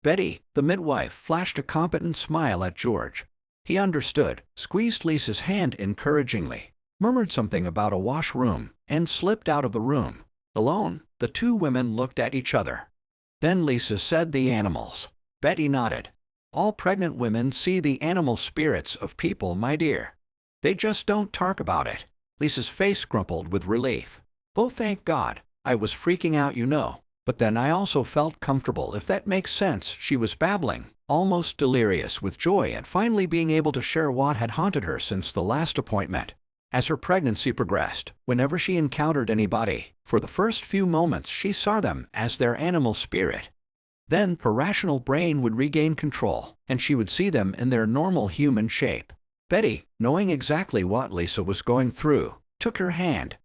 Betty, the midwife, flashed a competent smile at George. He understood, squeezed Lisa's hand encouragingly, murmured something about a washroom, and slipped out of the room. Alone, the two women looked at each other. Then Lisa said, "The animals." Betty nodded. "All pregnant women see the animal spirits of people, my dear. They just don't talk about it." Lisa's face crumpled with relief. "Oh, thank God. I was freaking out, you know. But then I also felt comfortable, if that makes sense." She was babbling, almost delirious with joy at finally being able to share what had haunted her since the last appointment. As her pregnancy progressed, whenever she encountered anybody, for the first few moments she saw them as their animal spirit. Then her rational brain would regain control, and she would see them in their normal human shape. Betty, knowing exactly what Lisa was going through, took her hand.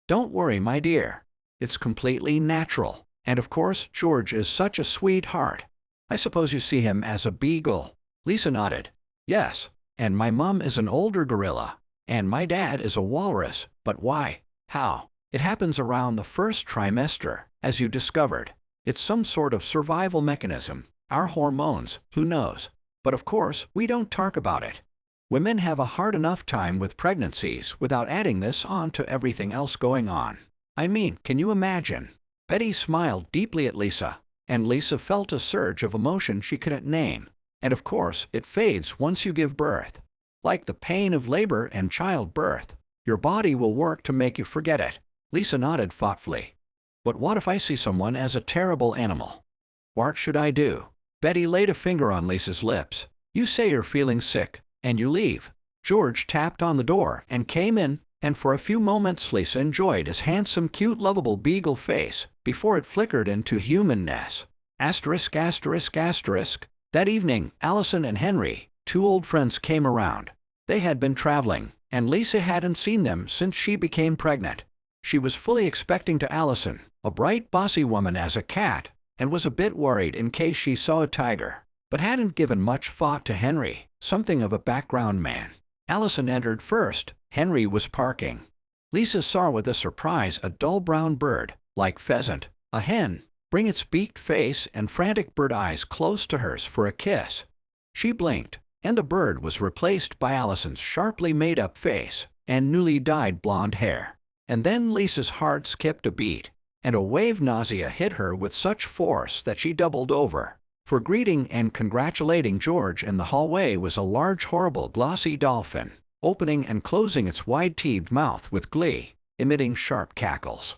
"Don't worry, my dear. It's completely natural. And of course, George is such a sweetheart. I suppose you see him as a beagle." Lisa nodded. "Yes, and my mom is an older gorilla. And my dad is a walrus. But why? How? It happens around the first trimester, as you discovered. It's some sort of survival mechanism. Our hormones, who knows? But of course, we don't talk about it. Women have a hard enough time with pregnancies without adding this on to everything else going on. I mean, can you imagine?" Betty smiled deeply at Lisa, and Lisa felt a surge of emotion she couldn't name. And of course, it fades once you give birth. Like the pain of labor and childbirth, your body will work to make you forget it. Lisa nodded thoughtfully. "But what if I see someone as a terrible animal? What should I do?" Betty laid a finger on Lisa's lips. "You say you're feeling sick, and you leave." George tapped on the door and came in, and for a few moments Lisa enjoyed his handsome, cute, lovable beagle face before it flickered into humanness. ****. That evening, Allison and Henry, two old friends, came around. They had been traveling, and Lisa hadn't seen them since she became pregnant. She was fully expecting to Allison, a bright, bossy woman, as a cat, and was a bit worried in case she saw a tiger, but hadn't given much thought to Henry, something of a background man. Allison entered first. Henry was parking. Lisa saw with a surprise a dull brown bird, like pheasant, a hen, bring its beaked face and frantic bird eyes close to hers for a kiss. She blinked, and the bird was replaced by Allison's sharply made-up face and newly dyed blonde hair. And then Lisa's heart skipped a beat, and a wave nausea hit her with such force that she doubled over. For greeting and congratulating George in the hallway was a large, horrible, glossy dolphin, opening and closing its wide-teeth mouth with glee, emitting sharp cackles.